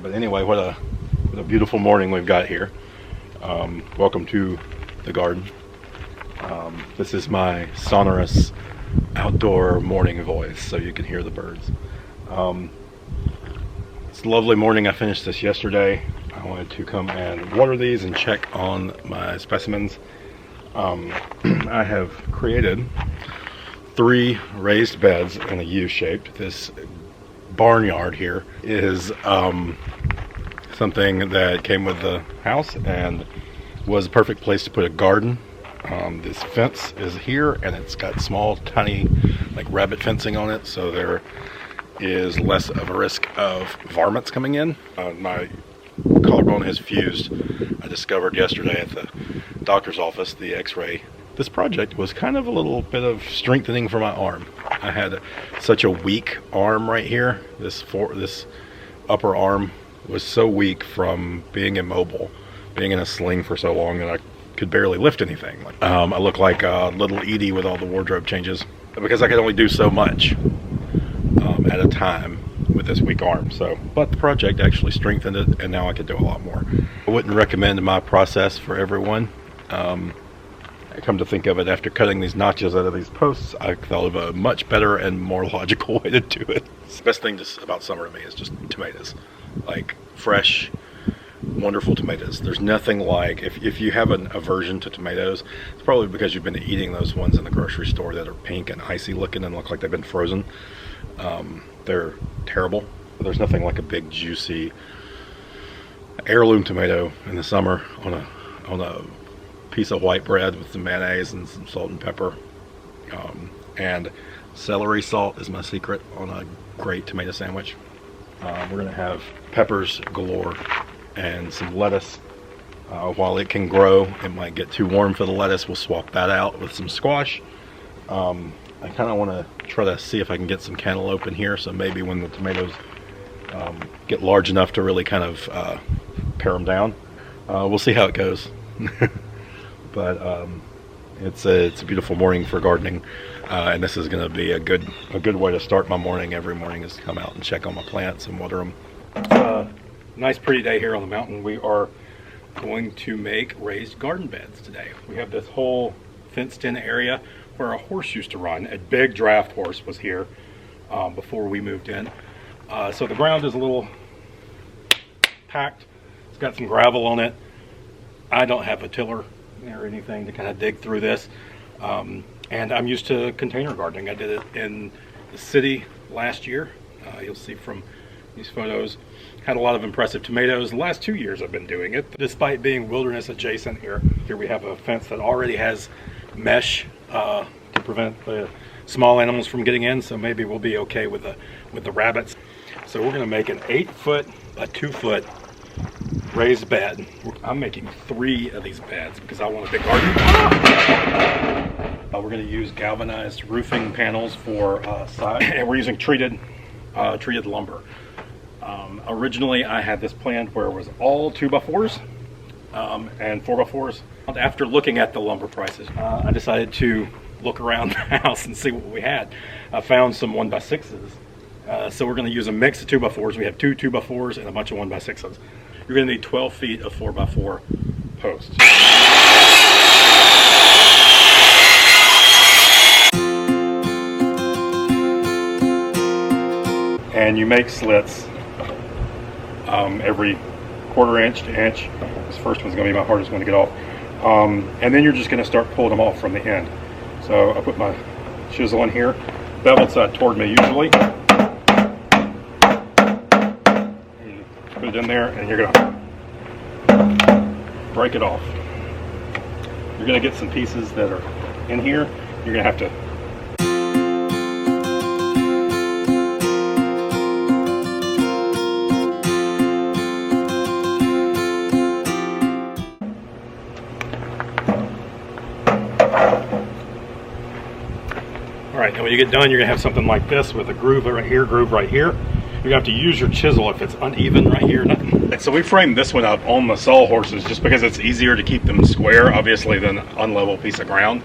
But anyway, what a beautiful morning we've got here. Welcome to the garden. This is my sonorous outdoor morning voice, so you can hear the birds. It's a lovely morning. I finished this yesterday. I wanted to come and water these and check on my specimens. I have created 3 raised beds in a U-shaped. This barnyard here is something that came with the house and was a perfect place to put a garden. This fence is here and it's got small tiny like rabbit fencing on it, so there is less of a risk of varmints coming in. My collarbone has fused. I discovered yesterday at the doctor's office, the x-ray. This project was kind of a little bit of strengthening for my arm. I had such a weak arm right here. This upper arm was so weak from being immobile, being in a sling for so long that I could barely lift anything. I look like little Edie with all the wardrobe changes because I could only do so much at a time with this weak arm. But the project actually strengthened it, and now I can do a lot more. I wouldn't recommend my process for everyone. I come to think of it, after cutting these notches out of these posts, I thought of a much better and more logical way to do it. The best thing about summer to me is just tomatoes, like fresh, wonderful tomatoes. There's nothing like, if you have an aversion to tomatoes, it's probably because you've been eating those ones in the grocery store that are pink and icy looking and look like they've been frozen. They're terrible. There's nothing like a big juicy heirloom tomato in the summer on a piece of white bread with some mayonnaise and some salt and pepper. And celery salt is my secret on a great tomato sandwich. We're gonna have peppers galore and some lettuce. While it can grow, it might get too warm for the lettuce. We'll swap that out with some squash. I kind of want to try to see if I can get some cantaloupe in here, so maybe when the tomatoes get large enough to really kind of pare them down. We'll see how it goes. But it's a beautiful morning for gardening, and this is going to be a good way to start my morning. Every morning is to come out and check on my plants and water them. It's a nice pretty day here on the mountain. We are going to make raised garden beds today. We have this whole fenced in area where a horse used to run. A big draft horse was here before we moved in. So the ground is a little packed. It's got some gravel on it. I don't have a tiller or anything to kind of dig through this. And I'm used to container gardening. I did it in the city last year. You'll see from these photos. Had a lot of impressive tomatoes. The last 2 years I've been doing it, despite being wilderness adjacent here. Here we have a fence that already has mesh to prevent the small animals from getting in, so maybe we'll be okay with the rabbits. So we're going to make an 8-foot by 2-foot raised bed. I'm making 3 of these beds because I want a big garden. We're going to use galvanized roofing panels for side, and we're using treated lumber. Originally I had this planned where it was all 2x4s and 4x4s. After looking at the lumber prices, I decided to look around the house and see what we had. I found some 1x6s. So we're going to use a mix of 2x4s. We have 2 2x4s and a bunch of 1x6s. You're going to need 12 feet of 4x4 posts. And you make slits every 1/4 inch to inch. This first one's going to be my hardest one to get off. And then you're just going to start pulling them off from the end. So I put my chisel in here, beveled side toward me usually. Put it in there and you're going to break it off. You're going to get some pieces that are in here. You're going to have to Alright, and when you get done, you're going to have something like this with a groove right here, groove right here. You're going to have to use your chisel if it's uneven right here. So we framed this one up on the sawhorses just because it's easier to keep them square, obviously, than an unlevel piece of ground.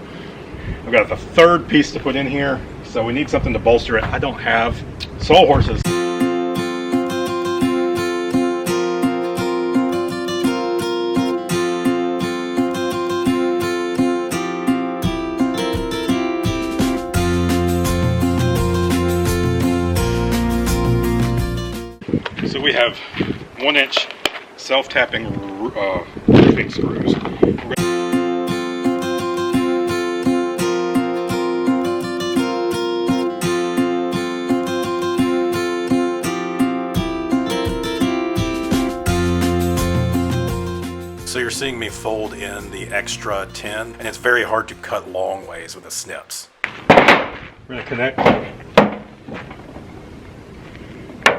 I've got the 3rd piece to put in here, so we need something to bolster it. I don't have sawhorses. have 1-inch self-tapping roofing screws. So you're seeing me fold in the extra tin, and it's very hard to cut long ways with the snips. We're going to connect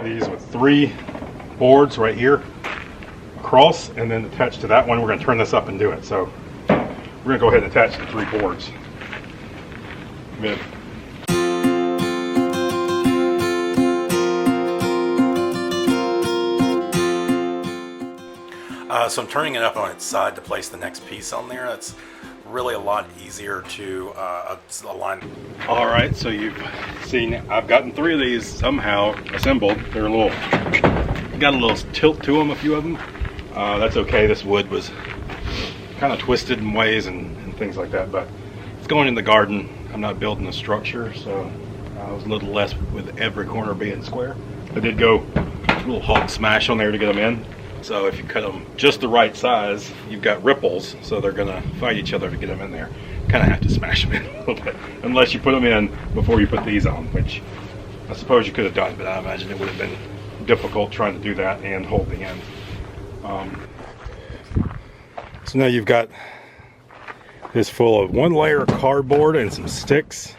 these with 3 boards right here across, and then attached to that one. We're going to turn this up and do it. So we're going to go ahead and attach the 3 boards. So I'm turning it up on its side to place the next piece on there. That's really a lot easier to align. All right, so you've seen I've gotten 3 of these somehow assembled. They're got a little tilt to them, a few of them. That's okay. This wood was kind of twisted in ways and things like that, but it's going in the garden. I'm not building a structure, so I was a little less with every corner being square. I did go a little hog smash on there to get them in. So if you cut them just the right size, you've got ripples, so they're going to fight each other to get them in there. Kind of have to smash them in a little bit, unless you put them in before you put these on, which I suppose you could have done, but I imagine it would have been difficult trying to do that and hold the end. So now you've got this full of 1 layer of cardboard and some sticks.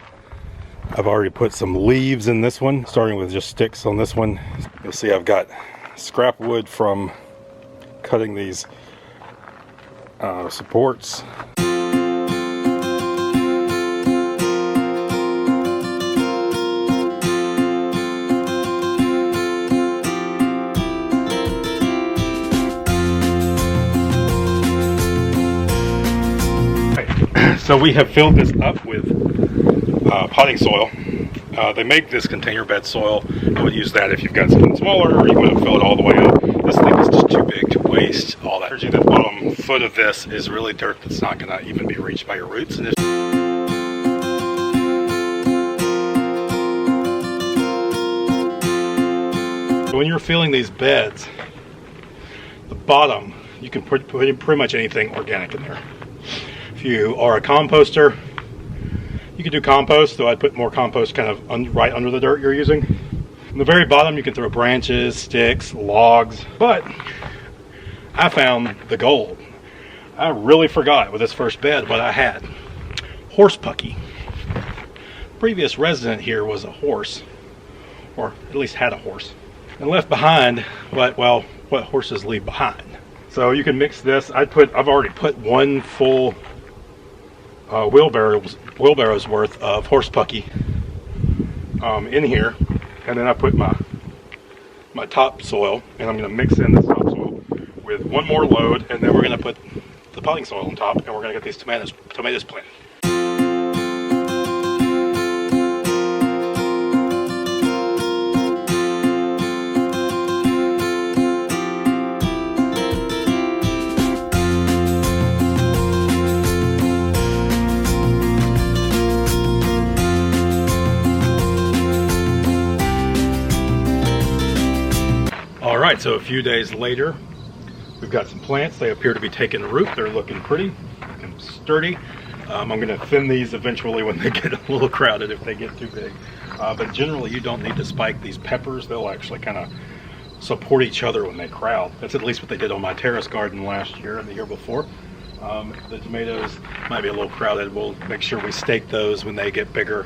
I've already put some leaves in this one, starting with just sticks on this one. You'll see I've got scrap wood from cutting these supports. So we have filled this up with potting soil. They make this container bed soil. I would use that if you've got something smaller, or you want to fill it all the way up. This thing is just too big to waste all that energy. The bottom foot of this is really dirt that's not going to even be reached by your roots. And when you're filling these beds, the bottom, you can put pretty much anything organic in there. If you are a composter, you can do compost, though I'd put more compost kind of right under the dirt you're using. On the very bottom, you can throw branches, sticks, logs, but I found the gold. I really forgot with this first bed what I had. Horse pucky. Previous resident here was a horse, or at least had a horse, and left behind what horses leave behind. So you can mix this. I've already put 1 full wheelbarrow's worth of horse pucky in here, and then I put my topsoil, and I'm going to mix in this topsoil with 1 more load, and then we're going to put the potting soil on top, and we're going to get these tomatoes planted. Alright, so a few days later, we've got some plants. They appear to be taking root. They're looking pretty, looking sturdy. I'm going to thin these eventually when they get a little crowded, if they get too big. But generally, you don't need to spike these peppers. They'll actually kind of support each other when they crowd. That's at least what they did on my terrace garden last year and the year before. The tomatoes might be a little crowded. We'll make sure we stake those when they get bigger.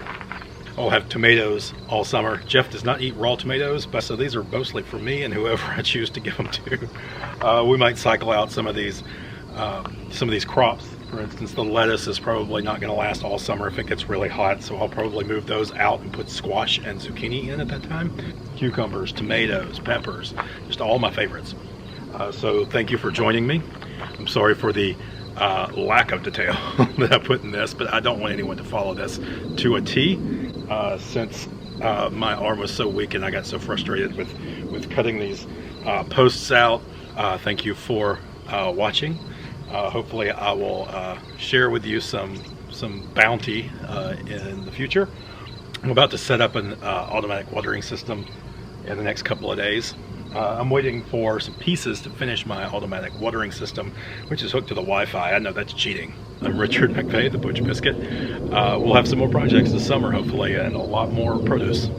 I'll have tomatoes all summer. Jeff does not eat raw tomatoes, but so these are mostly for me and whoever I choose to give them to. We might cycle out some of these crops. For instance, the lettuce is probably not going to last all summer if it gets really hot, so I'll probably move those out and put squash and zucchini in at that time. Cucumbers, tomatoes, peppers, just all my favorites. So thank you for joining me. I'm sorry for the lack of detail that I put in this, but I don't want anyone to follow this to a T. Since my arm was so weak and I got so frustrated with cutting these posts out. Thank you for watching. Hopefully I will share with you some bounty in the future. I'm about to set up an automatic watering system in the next couple of days. I'm waiting for some pieces to finish my automatic watering system, which is hooked to the Wi-Fi. I know that's cheating. I'm Richard McVeigh, the Butch Biscuit. We'll have some more projects this summer, hopefully, and a lot more produce.